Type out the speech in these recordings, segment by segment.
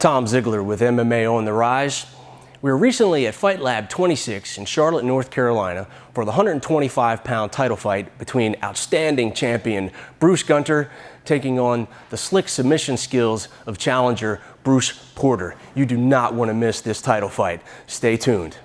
Tom Ziegler with MMA On the Rise. We were recently at Fight Lab 26 in Charlotte, North Carolina for the 125-pound title fight between outstanding champion Bruce Gunter taking on the slick submission skills of challenger Bruce Porter. You do not want to miss this title fight. Stay tuned.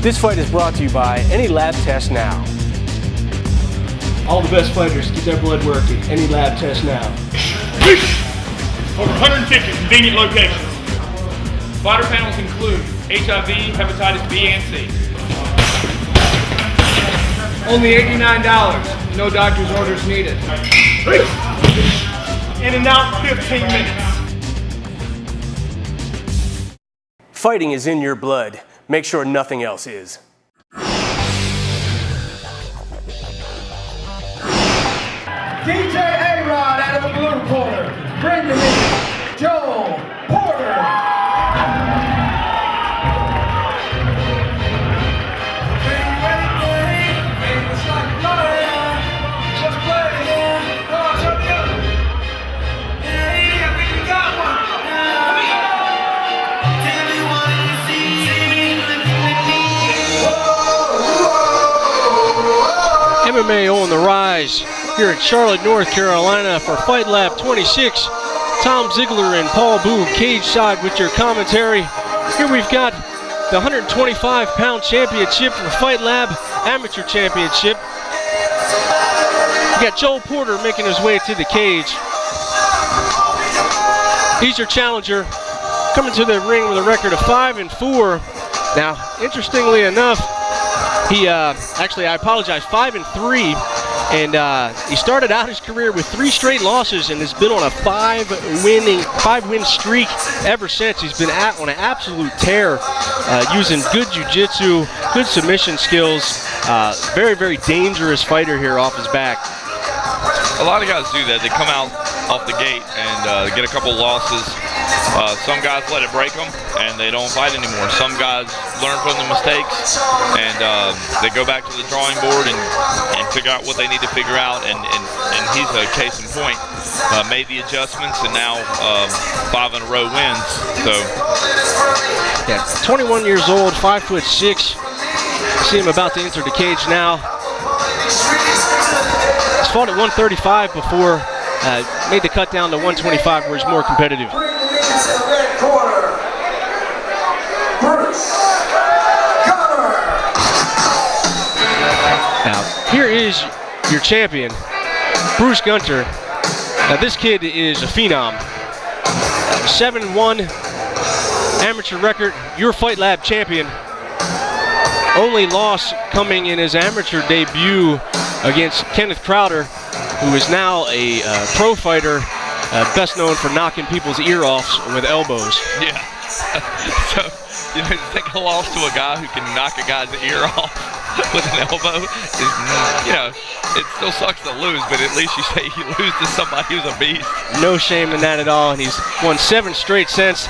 This fight is brought to you by Any Lab Test Now. All the best fighters get their blood working. Any Lab Test Now. Over 150 convenient locations. Fighter panels include HIV, hepatitis B and C. Only $89. No doctor's orders needed. In and out 15 minutes. Fighting is in your blood. Make sure nothing else is. DJ A-Rod out of the blue corner. Bring me Joel Porter. MMA On the Rise here in Charlotte, North Carolina for Fight Lab 26. Tom Ziegler and Paul Boone cage side with your commentary. Here we've got the 125-pound championship for Fight Lab Amateur Championship. We got Joel Porter making his way to the cage. He's your challenger, coming to the ring with a record of 5-4. Now, interestingly enough, he actually, I apologize, 5-3, and he started out his career with 3 straight losses and has been on a 5-win streak ever since. He's been on an absolute tear, using good jiu-jitsu, good submission skills. Very, very dangerous fighter here off his back. A lot of guys do that. They come out off the gate and get a couple losses. Some guys let it break them and they don't fight anymore. Some guys learn from the mistakes and they go back to the drawing board and figure out what they need to figure out, and he's a case in point. Made the adjustments and now 5 in a row wins. So yeah, 21 years old, 5'6". See him about to enter the cage now. He's fought at 135 before, made the cut down to 125 where he's more competitive. Now, here is your champion, Bruce Gunter. Now, this kid is a phenom. 7-1 amateur record, your Fight Lab champion. Only loss coming in his amateur debut against Kenneth Crowder, who is now a pro fighter, best known for knocking people's ear offs with elbows. yeah, so you know, to take a loss to a guy who can knock a guy's ear off with an elbow is, you know, it still sucks to lose, but at least you say you lose to somebody who's a beast. No shame in that at all, and he's won 7 straight since,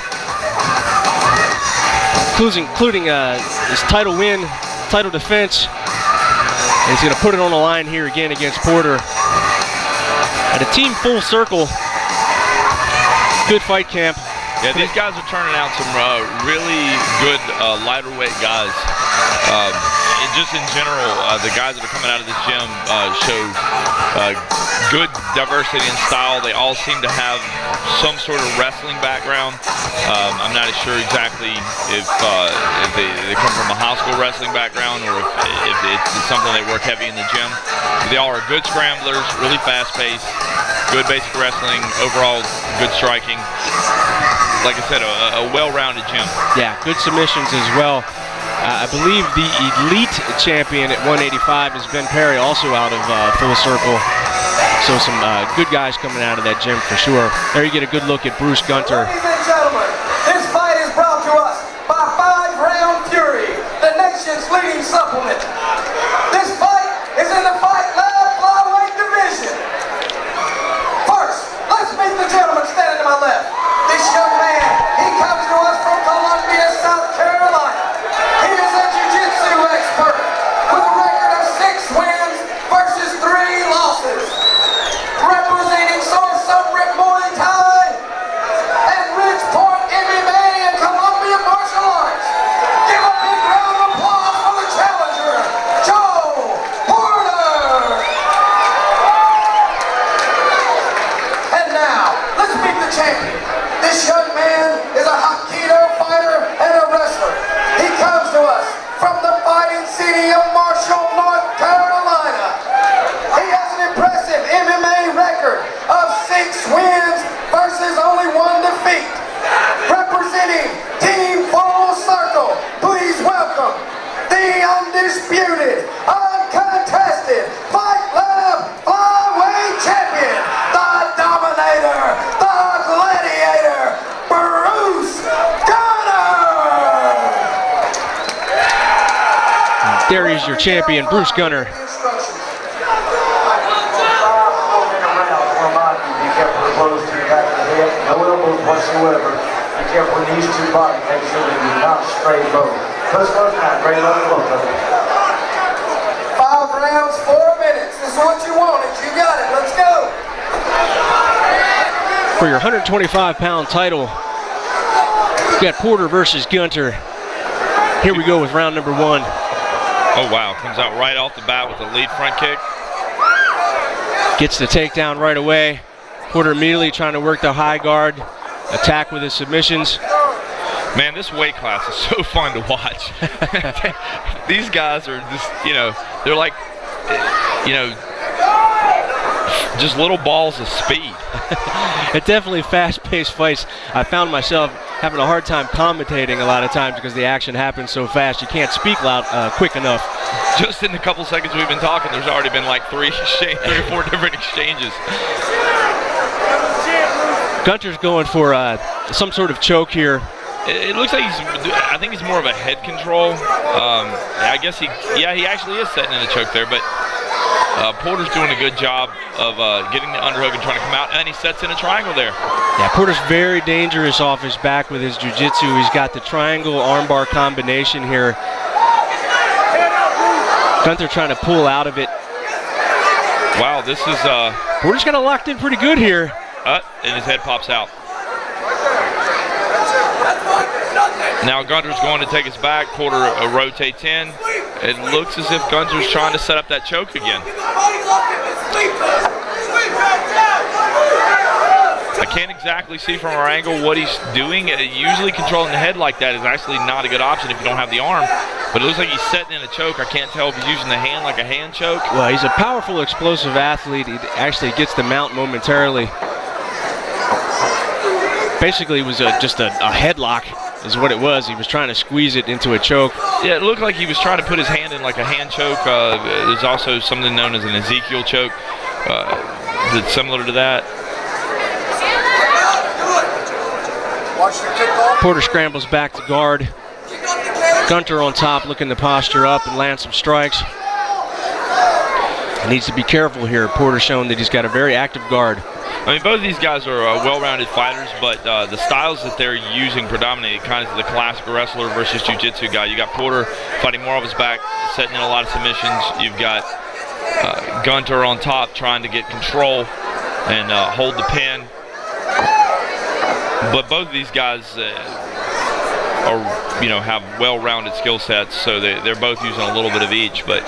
including his title win, title defense. And he's going to put it on the line here again against Porter. At a team full circle, good fight camp. Yeah, these guys are turning out some really good lighter weight guys. Just in general, the guys that are coming out of this gym show good diversity in style. They all seem to have some sort of wrestling background. I'm not sure exactly if they come from a high school wrestling background or if it's something they work heavy in the gym. But they all are good scramblers, really fast-paced, good basic wrestling, overall good striking. Like I said, a well-rounded gym. Yeah, good submissions as well. I believe the elite champion at 185 is Ben Perry, also out of Full Circle. So some good guys coming out of that gym for sure. There you get a good look at Bruce Gunter. Ladies and gentlemen, this fight is brought to us by 5 Round Fury, the nation's leading supplement. This fight is in the Fight Lab flyweight division. First, let's meet the gentleman standing to my left. This young man, he comes to us from Columbia, South Carolina. He is a jiu-jitsu expert with a record of 6 wins versus 3 losses. Representing Source Muay Thai and Ridgeport MMA and Columbia Martial Arts. Give a big round of applause for the challenger, Joel Porter. And now, let's meet the champion. This young man is a Hapkido fighter and a wrestler. He comes to us from the fighting city of Marshall, North Carolina. He has an impressive MMA record of 6 wins versus only 1 defeat. Representing Team Full Circle, please welcome the undisputed, uncontested Fight Lab flyweight champion, the Dominator, the Gladiator, Bruce Gunter! There is your champion, Bruce Gunter. No elbows whatsoever. Be careful with these 2 bodies. Make sure that you're not straight low. Let's go now. Great low both of them. 5 rounds, 4 minutes. This is what you wanted. You got it. Let's go. For your 125-pound title, you got Porter versus Gunter. Here we go with round number 1. Oh, wow. Comes out right off the bat with a lead front kick. Gets the takedown right away. Porter immediately trying to work the high guard, attack with his submissions. Man, this weight class is so fun to watch. These guys are just, they're like, just little balls of speed. It's definitely fast-paced fights. I found myself having a hard time commentating a lot of times because the action happens so fast. You can't speak loud quick enough. Just in the couple seconds we've been talking, there's already been like 3 or 4 different exchanges. Gunter's going for some sort of choke here. It looks like I think he's more of a head control. I guess he actually is setting in a choke there, but Porter's doing a good job of getting the underhook and trying to come out, and he sets in a triangle there. Yeah, Porter's very dangerous off his back with his jiu-jitsu. He's got the triangle armbar combination here. Gunter trying to pull out of it. Wow, this is... Porter's got it locked in pretty good here. And his head pops out. Now Gunter's going to take us back. Porter rotates in. It looks as if Gunter's trying to set up that choke again. I can't exactly see from our angle what he's doing. Usually controlling the head like that is actually not a good option if you don't have the arm. But it looks like he's setting in a choke. I can't tell if he's using the hand like a hand choke. Well, he's a powerful, explosive athlete. He actually gets the mount momentarily. Basically, it was just a headlock is what it was. He was trying to squeeze it into a choke. Yeah, it looked like he was trying to put his hand in like a hand choke. There's also something known as an Ezekiel choke that's similar to that. Porter scrambles back to guard. Gunter on top looking to posture up and land some strikes. Needs to be careful here. Porter showing that he's got a very active guard. I mean, both of these guys are well-rounded fighters, but the styles that they're using predominate kind of the classic wrestler versus jiu-jitsu guy. You got Porter fighting more off his back, setting in a lot of submissions. You've got Gunter on top trying to get control and hold the pin. But both of these guys are, have well-rounded skill sets, so they're both using a little bit of each. But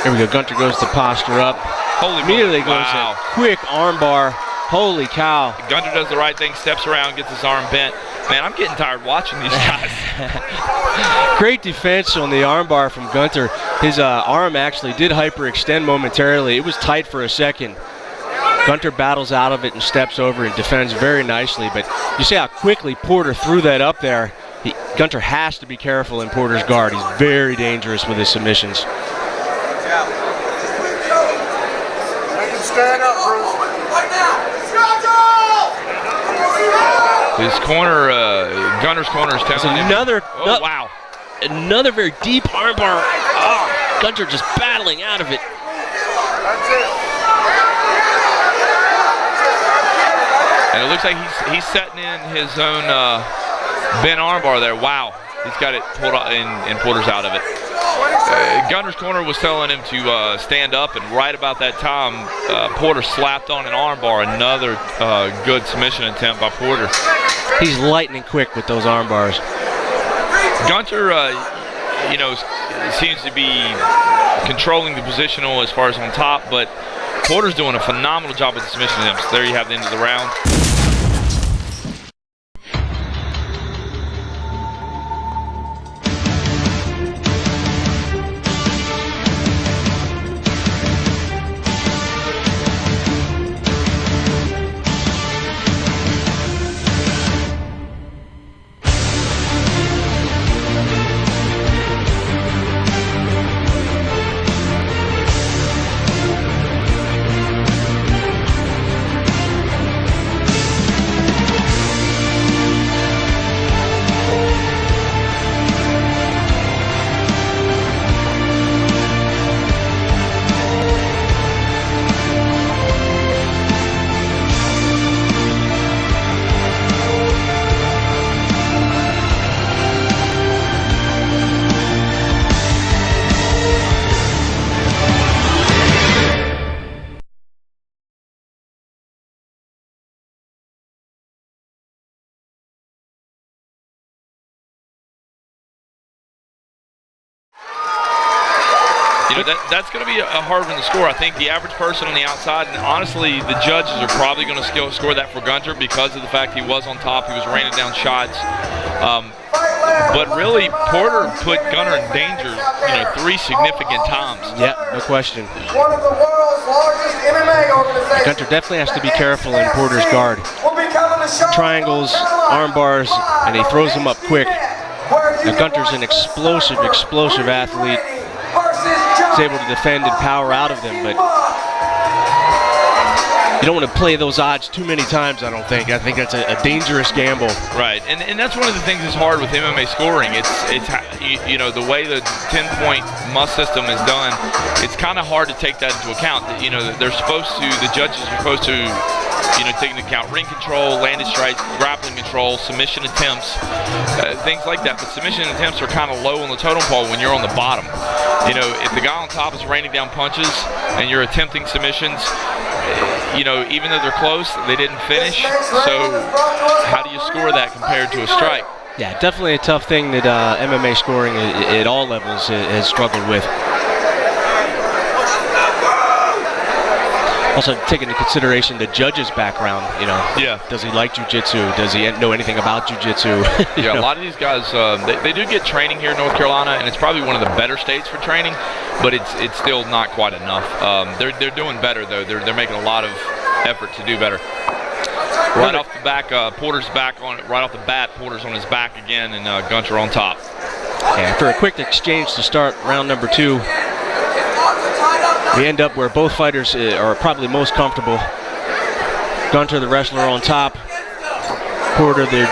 here we go. Gunter goes to posture up. Immediately goes a quick armbar. Holy cow. Gunter does the right thing, steps around, gets his arm bent. Man, I'm getting tired watching these guys. Great defense on the armbar from Gunter. His arm actually did hyperextend momentarily. It was tight for a second. Gunter battles out of it and steps over and defends very nicely. But you see how quickly Porter threw that up there. Gunter has to be careful in Porter's guard. He's very dangerous with his submissions. Stand up, Bruce. His corner, Gunter's corner is telling him. Oh, wow. Another very deep armbar. Oh, Gunter just battling out of it. That's it. And it looks like he's setting in his own bent armbar there. Wow. He's got it pulled out, and Porter's out of it. Gunter's corner was telling him to stand up, and right about that time, Porter slapped on an armbar. Another good submission attempt by Porter. He's lightning quick with those arm bars. Gunter, seems to be controlling the positional as far as on top, but Porter's doing a phenomenal job with the submission attempts. There you have the end of the round. That's going to be a hard one to score. I think the average person on the outside, and honestly, the judges are probably going to score that for Gunter because of the fact he was on top. He was raining down shots. But really, Porter put Gunter in danger, 3 significant times. Yeah, no question. One of the world's largest MMA organizations. Gunter definitely has to be careful in Porter's guard. Triangles, arm bars, and he throws them up quick. Now Gunter's an explosive athlete. He's able to defend and power out of them, but you don't want to play those odds too many times, I don't think. I think that's a dangerous gamble. Right, and that's one of the things that's hard with MMA scoring. It's the way the 10-point must system is done, it's kind of hard to take that into account. The judges are supposed to take into account ring control, landed strikes, grappling control, submission attempts, things like that. But submission attempts are kind of low on the totem pole when you're on the bottom. If the guy on top is raining down punches and you're attempting submissions, even though they're close, they didn't finish. So how do you score that compared to a strike? Yeah, definitely a tough thing that MMA scoring at all levels has struggled with. Also, take into consideration the judge's background. Yeah. Does he like jiu-jitsu? Does he know anything about jiu-jitsu? Yeah, a lot of these guys, they do get training here in North Carolina, and it's probably one of the better states for training, but it's still not quite enough. They're doing better though. They're making a lot of effort to do better. Right off the back, Porter's back on it. Right off the bat, Porter's on his back again, and Gunter on top. Yeah, after a quick exchange to start round number 2. We end up where both fighters are probably most comfortable. Gunter, the wrestler, on top. Porter, the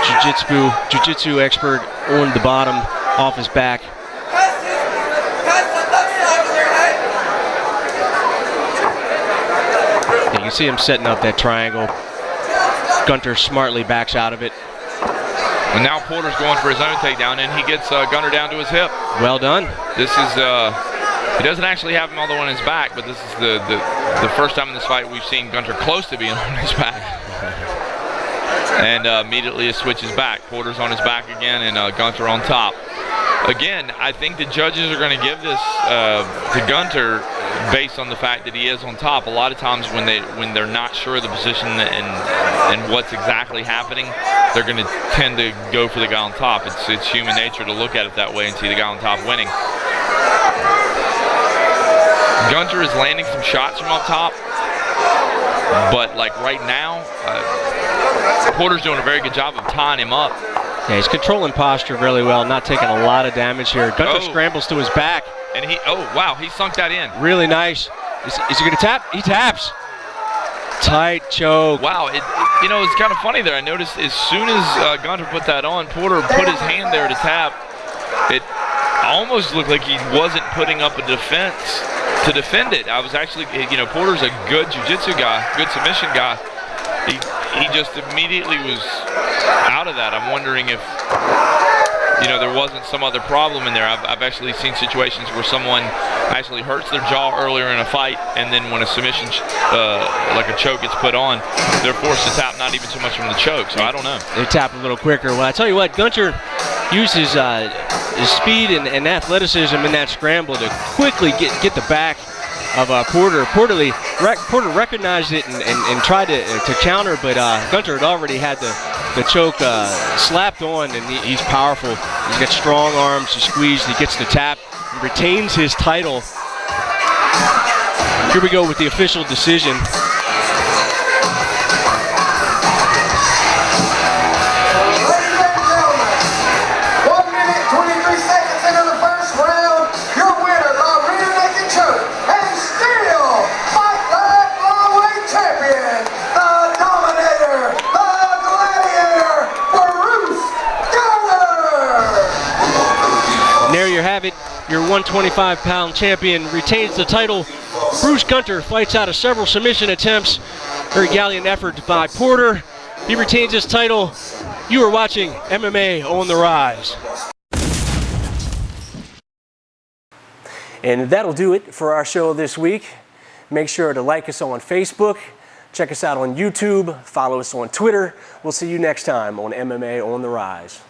jiu-jitsu expert, on the bottom, off his back. Yeah, you can see him setting up that triangle. Gunter smartly backs out of it. And now Porter's going for his own takedown, and he gets Gunter down to his hip. Well done. This is... He doesn't actually have him all the way on his back, but this is the first time in this fight we've seen Gunter close to being on his back. And immediately it switches back. Porter's on his back again, and Gunter on top. Again, I think the judges are going to give this to Gunter based on the fact that he is on top. A lot of times when they're not sure of the position and what's exactly happening, they're going to tend to go for the guy on top. It's human nature to look at it that way and see the guy on top winning. Gunter is landing some shots from up top, but like right now, Porter's doing a very good job of tying him up. Yeah, he's controlling posture really well, not taking a lot of damage here. Gunter Oh. scrambles to his back. And oh, wow, he sunk that in. Really nice. Is he going to tap? He taps. Tight choke. Wow, you know, it's kind of funny there. I noticed as soon as Gunter put that on, Porter put his hand there to tap. It almost looked like he wasn't putting up a defense to defend it. I was actually, you know, Porter's a good jiu-jitsu guy, good submission guy. He just immediately was out of that. I'm wondering if, you know, there wasn't some other problem in there. I've actually seen situations where someone actually hurts their jaw earlier in a fight, and then when a submission, like a choke gets put on, they're forced to tap not even too much from the choke, so I don't know. They tap a little quicker. Well, I tell you what, Gunter used his speed and athleticism in that scramble to quickly get the back of Porter. Porter recognized it and tried to counter, but Gunter had already had the choke slapped on, and he's powerful. He's got strong arms. He squeezed. He gets the tap. He retains his title. Here we go with the official decision. There you have it. Your 125-pound champion retains the title. Bruce Gunter fights out of several submission attempts. Very gallant effort by Porter. He retains his title. You are watching MMA on the Rise. And that'll do it for our show this week. Make sure to like us on Facebook, check us out on YouTube, follow us on Twitter. We'll see you next time on MMA on the Rise.